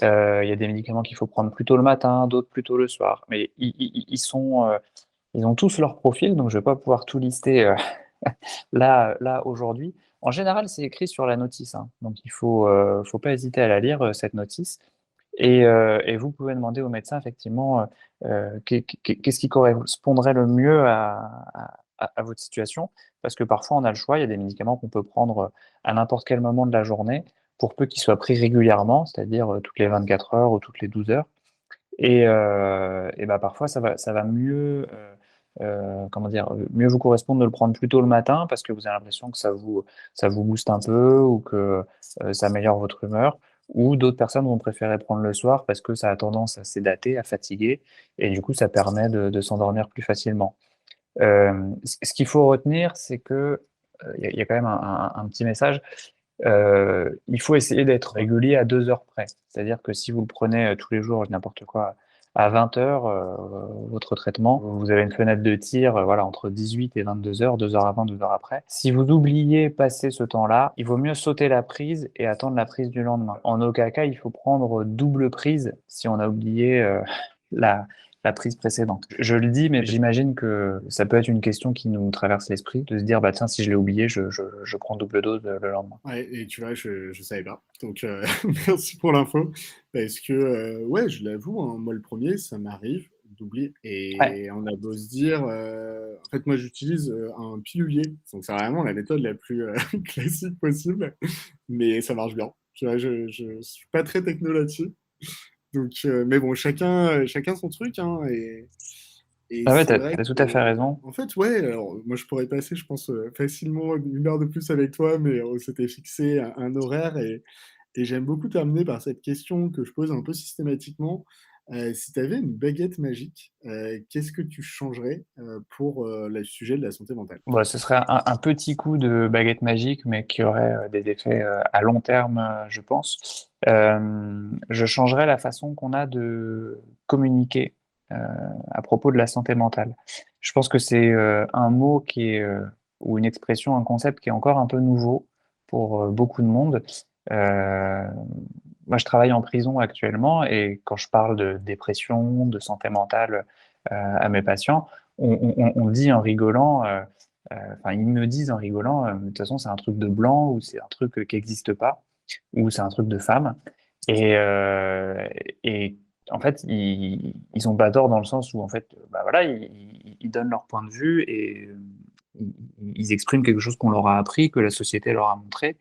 Il y a des médicaments qu'il faut prendre plus tôt le matin, d'autres plus tôt le soir. Mais ils ont tous leur profil, donc je vais pas pouvoir tout lister là aujourd'hui. En général, c'est écrit sur la notice, hein. Donc faut pas hésiter à la lire, cette notice. Et vous pouvez demander au médecin effectivement qu'est-ce qui correspondrait le mieux à votre situation, parce que parfois on a le choix. Il y a des médicaments qu'on peut prendre à n'importe quel moment de la journée, pour peu qu'ils soient pris régulièrement, c'est-à-dire toutes les 24 heures ou toutes les 12 heures. Et bah parfois ça va mieux, comment dire, mieux vous correspondre de le prendre plus tôt le matin, parce que vous avez l'impression que ça vous booste un peu, ou que ça améliore votre humeur. Ou d'autres personnes vont préférer prendre le soir parce que ça a tendance à sédater, à fatiguer, et du coup ça permet de s'endormir plus facilement. Ce qu'il faut retenir, c'est que il y a quand même un petit message. Il faut essayer d'être régulier à 2 heures près. C'est-à-dire que si vous le prenez tous les jours, n'importe quoi, à 20 heures, votre traitement, vous avez une fenêtre de tir, voilà, entre 18 et 22 heures, 2 heures avant, 2 heures après. Si vous oubliez passer ce temps-là, il vaut mieux sauter la prise et attendre la prise du lendemain. En aucun cas, il faut prendre double prise si on a oublié la, la prise précédente. Je le dis, mais j'imagine que ça peut être une question qui nous traverse l'esprit, de se dire, bah tiens, si je l'ai oublié, je prends double dose le lendemain. Ouais, et tu vois, je savais pas. Donc, merci pour l'info. Parce que, ouais, je l'avoue, hein, moi, le premier, ça m'arrive d'oublier. Ouais. Et on a beau se dire, en fait, moi, j'utilise un pilulier. Donc, c'est vraiment la méthode la plus classique possible. Mais ça marche bien. Tu vois, je suis pas très techno là-dessus. Donc, mais bon, chacun son truc, hein. Et Ah ouais, c'est vrai t'as tout que, à fait raison. en fait, ouais, alors moi je pourrais passer, je pense, facilement 1 heure de plus avec toi, mais on s'était fixé un horaire et j'aime beaucoup terminer par cette question que je pose un peu systématiquement. Si tu avais une baguette magique, qu'est-ce que tu changerais pour le sujet de la santé mentale? Bon, ce serait un petit coup de baguette magique, mais qui aurait des effets à long terme, je pense. Je changerais la façon qu'on a de communiquer euh, à propos de la santé mentale. Je pense que c'est un mot ou une expression, un concept qui est encore un peu nouveau pour beaucoup de monde. Euh, Moi, je travaille en prison actuellement, et quand je parle de dépression, de santé mentale à mes patients, on dit en rigolant. Enfin, ils me disent en rigolant, de toute façon, c'est un truc de blanc, ou c'est un truc qui n'existe pas, ou c'est un truc de femme. Et, euh, et en fait, ils ont pas tort, dans le sens où, en fait, bah voilà, ils donnent leur point de vue, et ils, ils expriment quelque chose qu'on leur a appris, que la société leur a montré.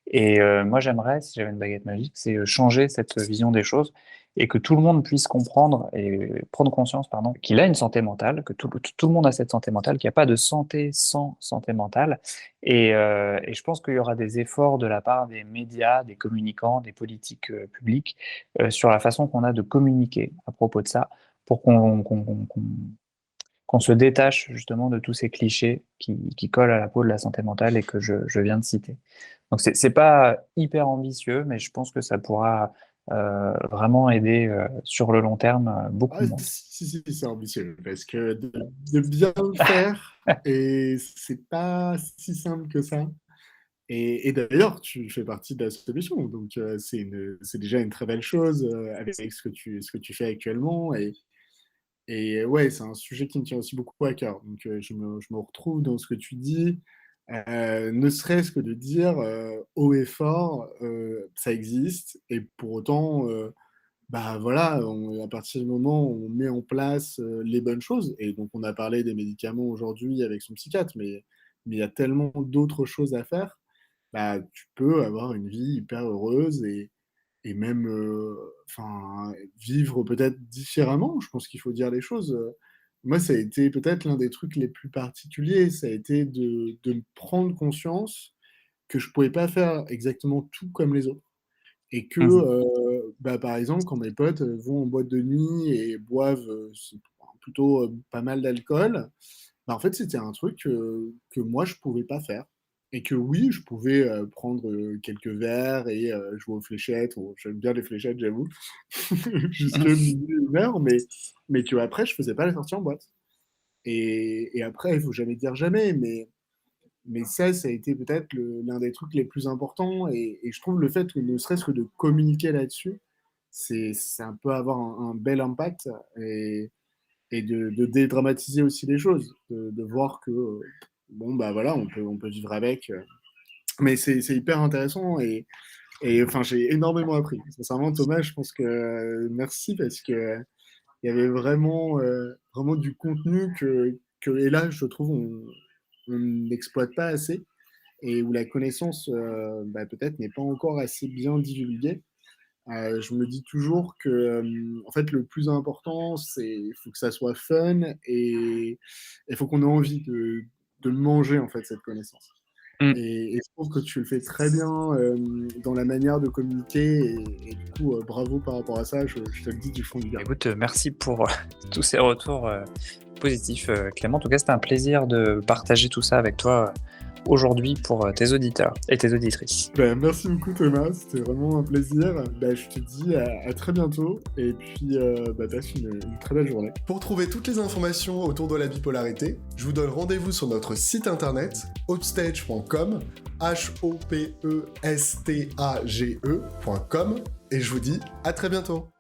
Et moi, j'aimerais, si j'avais une baguette magique, c'est changer cette vision des choses, et que tout le monde puisse comprendre et prendre conscience, pardon, qu'il a une santé mentale, que tout le monde a cette santé mentale, qu'il n'y a pas de santé sans santé mentale. Et je pense qu'il y aura des efforts de la part des médias, des communicants, des politiques publiques, sur la façon qu'on a de communiquer à propos de ça, pour qu'on se détache justement de tous ces clichés qui collent à la peau de la santé mentale, et que je viens de citer. Donc c'est pas hyper ambitieux, mais je pense que ça pourra vraiment aider sur le long terme beaucoup Ah, de monde. si, c'est ambitieux, parce que de bien le faire, et c'est pas si simple que ça. Et d'ailleurs, tu fais partie de la solution, donc c'est déjà une très belle chose avec ce que tu fais actuellement. Et ouais, c'est un sujet qui me tient aussi beaucoup à cœur. Donc je me retrouve dans ce que tu dis, ne serait-ce que de dire haut et fort, ça existe, et pour autant, bah voilà, à partir du moment où on met en place les bonnes choses, et donc on a parlé des médicaments aujourd'hui avec son psychiatre, mais il y a tellement d'autres choses à faire, bah, tu peux avoir une vie hyper heureuse et même enfin, vivre peut-être différemment. Je pense qu'il faut dire les choses. Moi, ça a été peut-être l'un des trucs les plus particuliers, ça a été de prendre conscience que je pouvais pas faire exactement tout comme les autres. Et que, par exemple, quand mes potes vont en boîte de nuit et boivent plutôt pas mal d'alcool, en fait, c'était un truc que moi, je pouvais pas faire. Et que oui, je pouvais prendre quelques verres et jouer aux fléchettes. Bon, j'aime bien les fléchettes, j'avoue, jusque minuit, 1 heure, mais que après, je faisais pas la sortie en boîte. Et après, il faut jamais dire jamais, mais ça a été peut-être l'un des trucs les plus importants. Et je trouve le fait que ne serait-ce que de communiquer là-dessus, ça peut avoir un bel impact et de dédramatiser aussi les choses, de voir que, bon, bah voilà, on peut vivre avec. Mais c'est hyper intéressant et enfin, j'ai énormément appris. Sincèrement, Thomas, je pense que merci parce que il y avait vraiment, vraiment du contenu et là, je trouve, on n'exploite pas assez et où la connaissance, peut-être n'est pas encore assez bien divulguée. Je me dis toujours que, en fait, le plus important, il faut que ça soit fun et il faut qu'on ait envie de manger, en fait, cette connaissance. Mm. Et je trouve que tu le fais très bien dans la manière de communiquer et du coup, bravo par rapport à ça, je te le dis du fond du cœur. Écoute, merci pour tous ces retours positifs, Clément. En tout cas, c'était un plaisir de partager tout ça avec toi aujourd'hui pour tes auditeurs et tes auditrices. Merci beaucoup Thomas, c'était vraiment un plaisir. Je te dis à très bientôt et puis passe une très belle journée. Pour trouver toutes les informations autour de la bipolarité, je vous donne rendez-vous sur notre site internet hopestage.com, hopestage.com, et je vous dis à très bientôt.